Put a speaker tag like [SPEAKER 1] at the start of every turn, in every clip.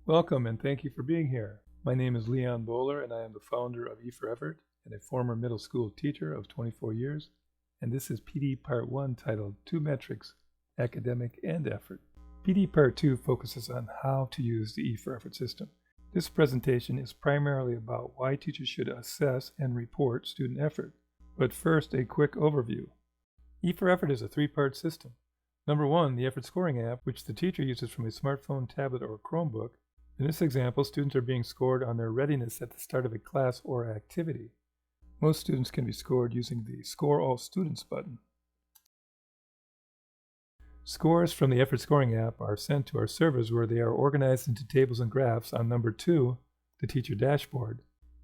[SPEAKER 1] Welcome and thank you for being here. My name is Leon Bowler and I am the founder of E4Effort and a former middle school teacher of 24 years. And this is PD Part 1 titled 2 Metrics, Academic and Effort. PD Part 2 focuses on how to use the E4Effort system. This presentation is primarily about why teachers should assess and report student effort. But first, a quick overview. E4Effort is a 3-part system. Number 1, the effort scoring app, which the teacher uses from a smartphone, tablet, or Chromebook. In this example, students are being scored on their readiness at the start of a class or activity. Most students can be scored using the Score All Students button. Scores from the effort scoring app are sent to our servers where they are organized into tables and graphs on number 2, the teacher dashboard,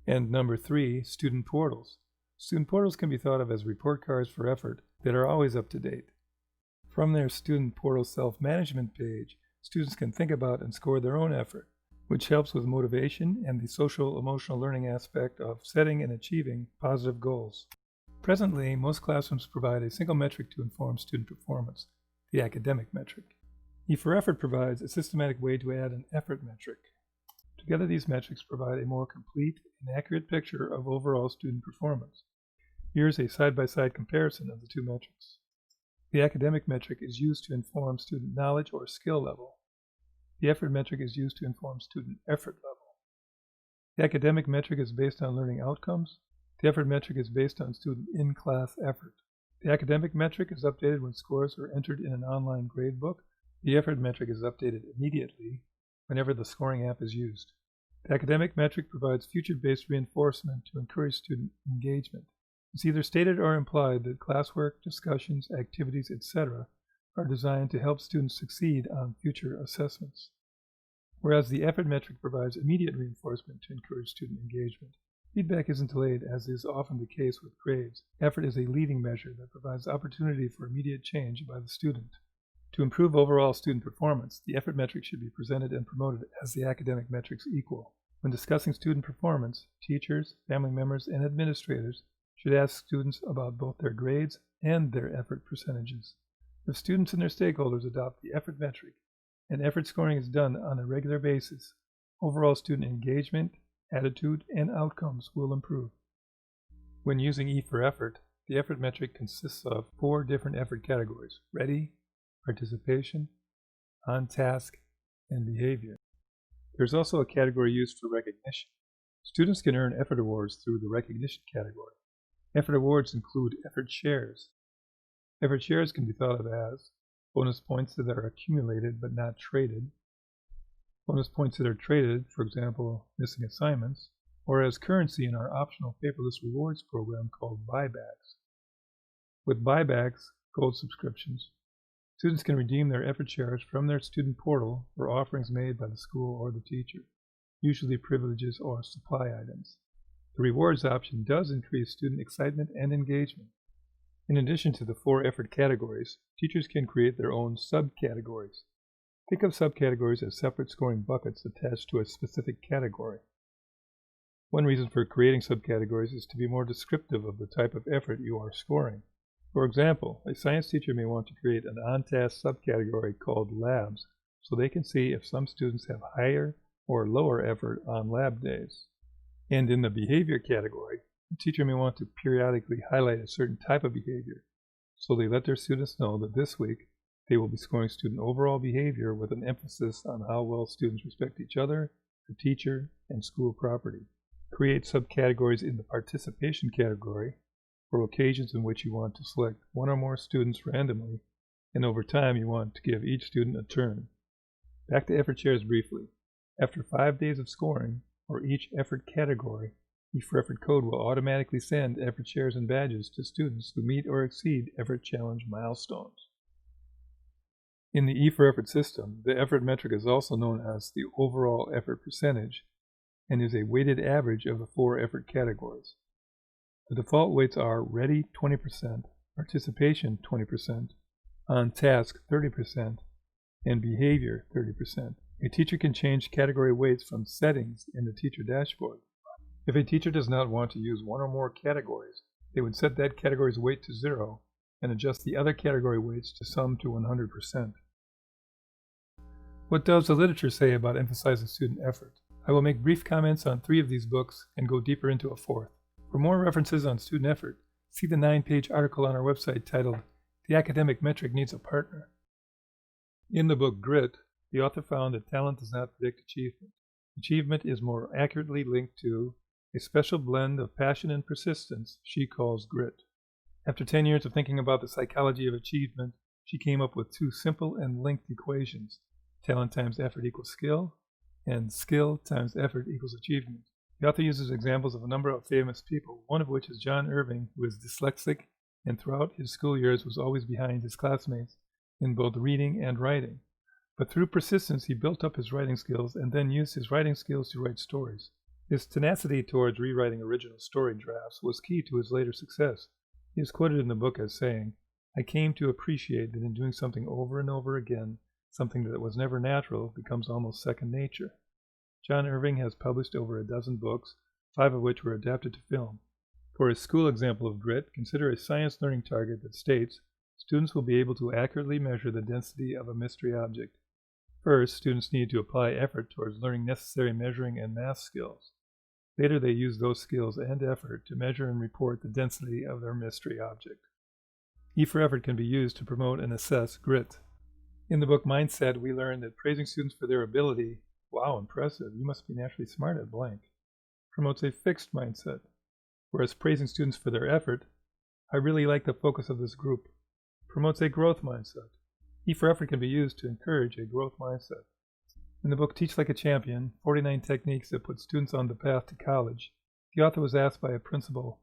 [SPEAKER 1] and number 3, student portals. Student portals can be thought of as report cards for effort that are always up to date. From their student portal self-management page, students can think about and score their own effort, which helps with motivation and the social-emotional learning aspect of setting and achieving positive goals. Presently, most classrooms provide a single metric to inform student performance, the academic metric. E4Effort provides a systematic way to add an effort metric. Together, these metrics provide a more complete and accurate picture of overall student performance. Here's a side-by-side comparison of the two metrics. The academic metric is used to inform student knowledge or skill level. The effort metric is used to inform student effort level. The academic metric is based on learning outcomes. The effort metric is based on student in-class effort. The academic metric is updated when scores are entered in an online gradebook. The effort metric is updated immediately whenever the scoring app is used. The academic metric provides future-based reinforcement to encourage student engagement. It's either stated or implied that classwork, discussions, activities, etc. are designed to help students succeed on future assessments. Whereas the effort metric provides immediate reinforcement to encourage student engagement. Feedback isn't delayed, as is often the case with grades. Effort is a leading measure that provides opportunity for immediate change by the student. To improve overall student performance, the effort metric should be presented and promoted as the academic metrics equal. When discussing student performance, teachers, family members, and administrators should ask students about both their grades and their effort percentages. If students and their stakeholders adopt the effort metric and effort scoring is done on a regular basis, overall student engagement, attitude, and outcomes will improve. When using E4Effort, the effort metric consists of 4 different effort categories: ready, participation, on task, and behavior. There's also a category used for recognition. Students can earn effort awards through the recognition category. Effort awards include effort shares. Effort shares can be thought of as bonus points that are accumulated but not traded, bonus points that are traded, for example, missing assignments, or as currency in our optional paperless rewards program called buybacks. With buybacks, gold subscriptions, students can redeem their effort shares from their student portal for offerings made by the school or the teacher, usually privileges or supply items. The rewards option does increase student excitement and engagement. In addition to the 4 effort categories, teachers can create their own subcategories. Think of subcategories as separate scoring buckets attached to a specific category. One reason for creating subcategories is to be more descriptive of the type of effort you are scoring. For example, a science teacher may want to create an on-task subcategory called labs, so they can see if some students have higher or lower effort on lab days. And in the behavior category, the teacher may want to periodically highlight a certain type of behavior, so they let their students know that this week they will be scoring student overall behavior with an emphasis on how well students respect each other, the teacher, and school property. Create subcategories in the participation category for occasions in which you want to select one or more students randomly, and over time you want to give each student a turn. Back to effort shares briefly. After 5 days of scoring, for each effort category, E4Effort code will automatically send effort shares and badges to students who meet or exceed effort challenge milestones. In the E4Effort system, the effort metric is also known as the overall effort percentage and is a weighted average of the 4 effort categories. The default weights are ready 20%, participation 20%, on task 30%, and behavior 30%. A teacher can change category weights from settings in the teacher dashboard. If a teacher does not want to use one or more categories, they would set that category's weight to 0 and adjust the other category weights to sum to 100%. What does the literature say about emphasizing student effort? I will make brief comments on 3 of these books and go deeper into a 4th. For more references on student effort, see the 9-page article on our website titled, "The Academic Metric Needs a Partner." In the book Grit, the author found that talent does not predict achievement. Achievement is more accurately linked to a special blend of passion and persistence she calls grit. After 10 years of thinking about the psychology of achievement, she came up with 2 simple and linked equations: talent times effort equals skill, and skill times effort equals achievement. The author uses examples of a number of famous people, one of which is John Irving, who is dyslexic and throughout his school years was always behind his classmates in both reading and writing. But through persistence, he built up his writing skills and then used his writing skills to write stories. His tenacity towards rewriting original story drafts was key to his later success. He is quoted in the book as saying, "I came to appreciate that in doing something over and over again, something that was never natural becomes almost second nature." John Irving has published over a dozen books, 5 of which were adapted to film. For his school example of grit, consider a science learning target that states, students will be able to accurately measure the density of a mystery object. First, students need to apply effort towards learning necessary measuring and math skills. Later, they use those skills and effort to measure and report the density of their mystery object. E4Effort can be used to promote and assess grit. In the book Mindset, we learned that praising students for their ability, "Wow, impressive, you must be naturally smart at blank," promotes a fixed mindset, whereas praising students for their effort, "I really like the focus of this group," promotes a growth mindset. E4Effort can be used to encourage a growth mindset. In the book Teach Like a Champion, 49 Techniques That Put Students on the Path to College, the author was asked by a principal,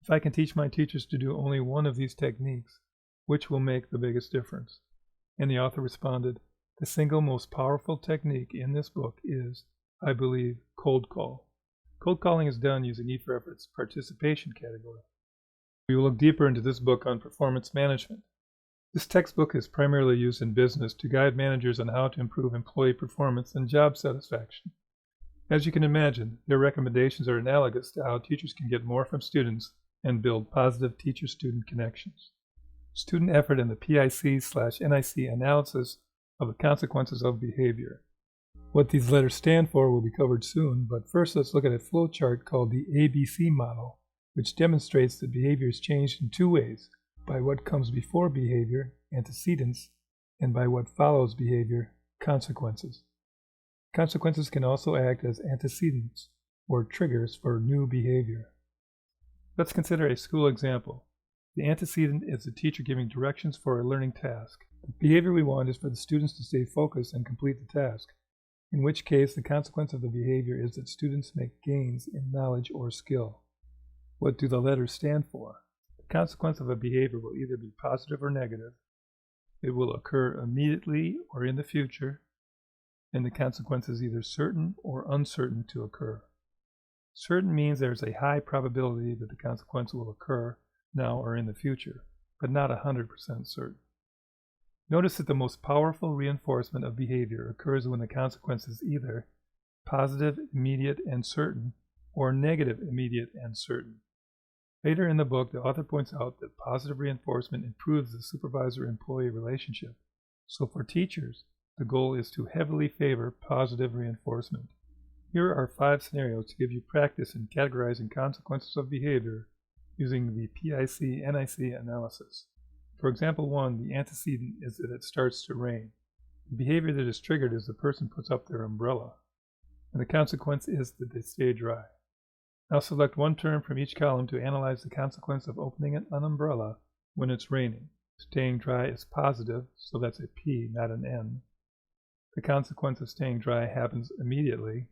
[SPEAKER 1] "If I can teach my teachers to do only one of these techniques, which will make the biggest difference?" And the author responded, "The single most powerful technique in this book is, I believe, cold call." Cold calling is done using E4Effort's participation category. We will look deeper into this book on performance management. This textbook is primarily used in business to guide managers on how to improve employee performance and job satisfaction. As you can imagine, their recommendations are analogous to how teachers can get more from students and build positive teacher-student connections. Student effort and the PIC/NIC analysis of the consequences of behavior. What these letters stand for will be covered soon, but first let's look at a flow chart called the ABC model, which demonstrates that behavior is changed in 2 ways: by what comes before behavior, antecedents, and by what follows behavior, consequences. Consequences can also act as antecedents, or triggers for new behavior. Let's consider a school example. The antecedent is the teacher giving directions for a learning task. The behavior we want is for the students to stay focused and complete the task, in which case the consequence of the behavior is that students make gains in knowledge or skill. What do the letters stand for? The consequence of a behavior will either be positive or negative. It will occur immediately or in the future, and the consequence is either certain or uncertain to occur. Certain means there is a high probability that the consequence will occur now or in the future, but not 100% certain. Notice that the most powerful reinforcement of behavior occurs when the consequence is either positive, immediate, and certain, or negative, immediate, and certain. Later in the book, the author points out that positive reinforcement improves the supervisor-employee relationship. So for teachers, the goal is to heavily favor positive reinforcement. Here are 5 scenarios to give you practice in categorizing consequences of behavior using the PIC/NIC analysis. For example 1, the antecedent is that it starts to rain. The behavior that is triggered is the person puts up their umbrella, and the consequence is that they stay dry. Now select one term from each column to analyze the consequence of opening an umbrella when it's raining. Staying dry is positive, so that's a P, not an N. The consequence of staying dry happens immediately,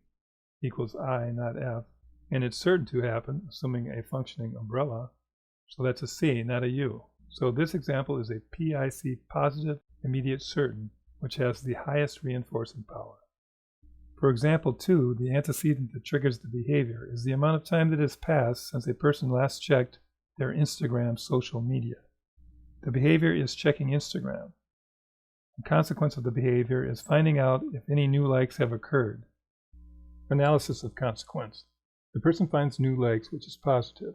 [SPEAKER 1] equals I, not F, and it's certain to happen, assuming a functioning umbrella, so that's a C, not a U. So this example is a PIC positive, immediate, certain, which has the highest reinforcing power. For example 2, the antecedent that triggers the behavior is the amount of time that has passed since a person last checked their Instagram social media. The behavior is checking Instagram. The consequence of the behavior is finding out if any new likes have occurred. Analysis of consequence. The person finds new likes, which is positive.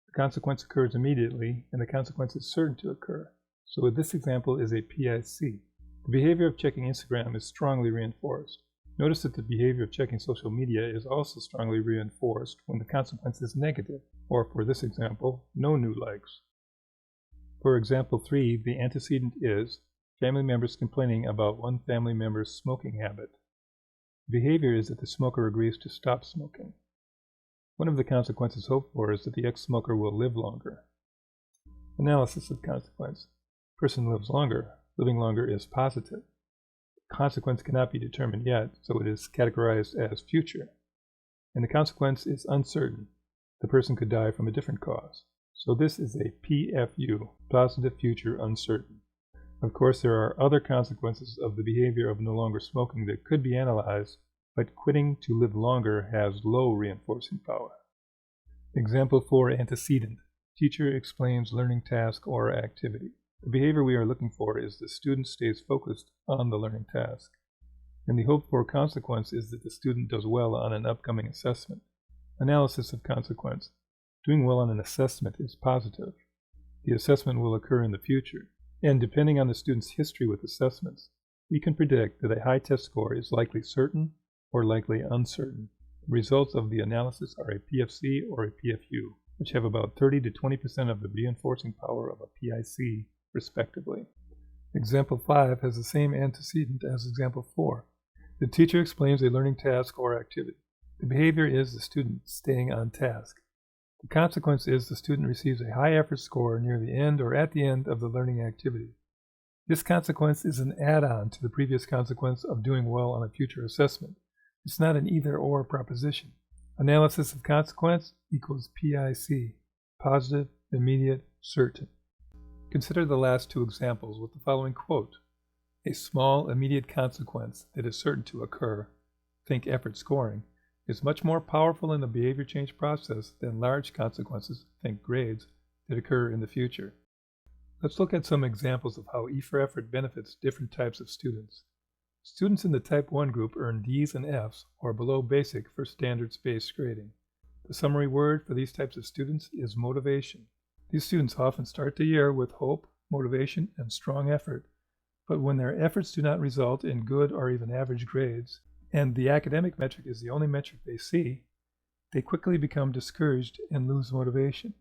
[SPEAKER 1] The consequence occurs immediately, and the consequence is certain to occur. So this example is a PIC. The behavior of checking Instagram is strongly reinforced. Notice that the behavior of checking social media is also strongly reinforced when the consequence is negative, or for this example, no new likes. For example 3, the antecedent is family members complaining about one family member's smoking habit. The behavior is that the smoker agrees to stop smoking. One of the consequences hoped for is that the ex-smoker will live longer. Analysis of consequence. Person lives longer. Living longer is positive. Consequence cannot be determined yet, so it is categorized as future. And the consequence is uncertain. The person could die from a different cause. So this is a PFU, positive future uncertain. Of course, there are other consequences of the behavior of no longer smoking that could be analyzed, but quitting to live longer has low reinforcing power. Example 4, antecedent. Teacher explains learning task or activity. The behavior we are looking for is the student stays focused on the learning task. And the hoped for consequence is that the student does well on an upcoming assessment. Analysis of consequence. Doing well on an assessment is positive. The assessment will occur in the future. And depending on the student's history with assessments, we can predict that a high test score is likely certain or likely uncertain. The results of the analysis are a PFC or a PFU, which have about 30 to 20% of the reinforcing power of a PIC, respectively. Example 5 has the same antecedent as example 4. The teacher explains a learning task or activity. The behavior is the student staying on task. The consequence is the student receives a high effort score near the end or at the end of the learning activity. This consequence is an add-on to the previous consequence of doing well on a future assessment. It's not an either-or proposition. Analysis of consequence equals PIC, positive, immediate, certain. Consider the last two examples with the following quote. A small immediate consequence that is certain to occur, think effort scoring, is much more powerful in the behavior change process than large consequences, think grades, that occur in the future. Let's look at some examples of how E4Effort benefits different types of students. Students in the Type 1 group earn D's and F's, or below basic, for standards-based grading. The summary word for these types of students is motivation. These students often start the year with hope, motivation, and strong effort, but when their efforts do not result in good or even average grades, and the academic metric is the only metric they see, they quickly become discouraged and lose motivation.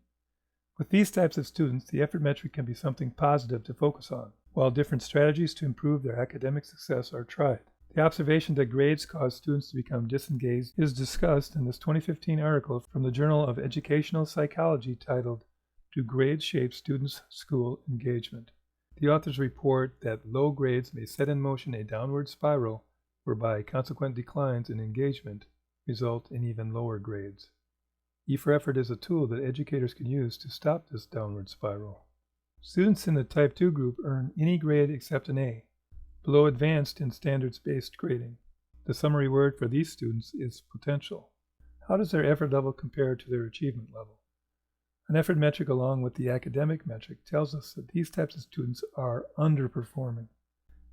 [SPEAKER 1] With these types of students, the effort metric can be something positive to focus on, while different strategies to improve their academic success are tried. The observation that grades cause students to become disengaged is discussed in this 2015 article from the Journal of Educational Psychology titled, Do Grades Shape Students' School Engagement? The authors report that low grades may set in motion a downward spiral whereby consequent declines in engagement result in even lower grades. E4Effort is a tool that educators can use to stop this downward spiral. Students in the Type 2 group earn any grade except an A, below advanced in standards-based grading. The summary word for these students is potential. How does their effort level compare to their achievement level? An effort metric along with the academic metric tells us that these types of students are underperforming.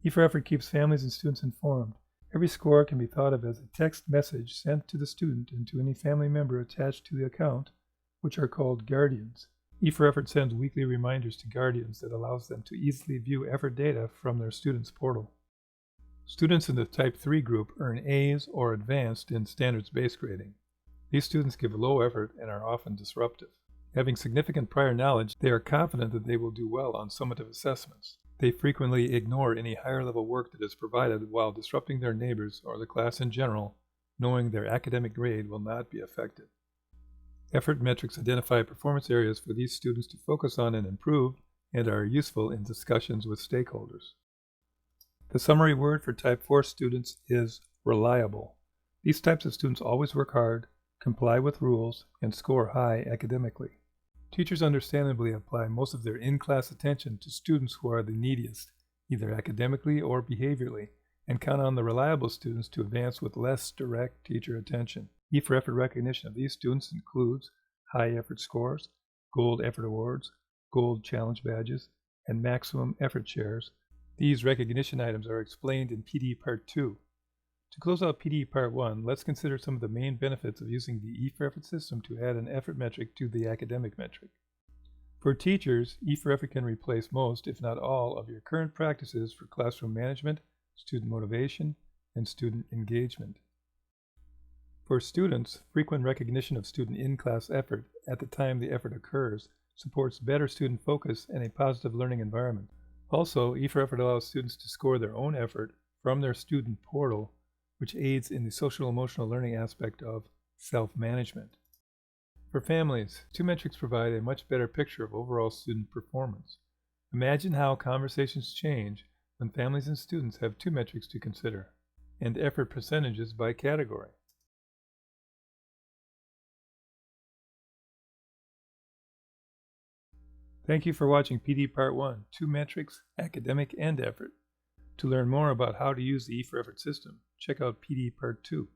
[SPEAKER 1] E4Effort keeps families and students informed. Every score can be thought of as a text message sent to the student and to any family member attached to the account, which are called guardians. E4Effort sends weekly reminders to guardians that allows them to easily view effort data from their student's portal. Students in the Type 3 group earn A's or advanced in standards-based grading. These students give low effort and are often disruptive. Having significant prior knowledge, they are confident that they will do well on summative assessments. They frequently ignore any higher-level work that is provided while disrupting their neighbors or the class in general, knowing their academic grade will not be affected. Effort metrics identify performance areas for these students to focus on and improve, and are useful in discussions with stakeholders. The summary word for Type 4 students is reliable. These types of students always work hard, comply with rules, and score high academically. Teachers understandably apply most of their in-class attention to students who are the neediest, either academically or behaviorally, and count on the reliable students to advance with less direct teacher attention. E4Effort recognition of these students includes high effort scores, gold effort awards, gold challenge badges, and maximum effort shares. These recognition items are explained in PD Part 2. To close out PD Part 1, let's consider some of the main benefits of using the E4Effort system to add an effort metric to the academic metric. For teachers, E4Effort can replace most, if not all, of your current practices for classroom management, student motivation, and student engagement. For students, frequent recognition of student in-class effort at the time the effort occurs supports better student focus and a positive learning environment. Also, E4Effort allows students to score their own effort from their student portal, which aids in the social-emotional learning aspect of self-management. For families, two metrics provide a much better picture of overall student performance. Imagine how conversations change when families and students have two metrics to consider, and effort percentages by category. Thank you for watching PD Part 1, Two Metrics, Academic and Effort. To learn more about how to use the E4Effort system, check out PD Part 2.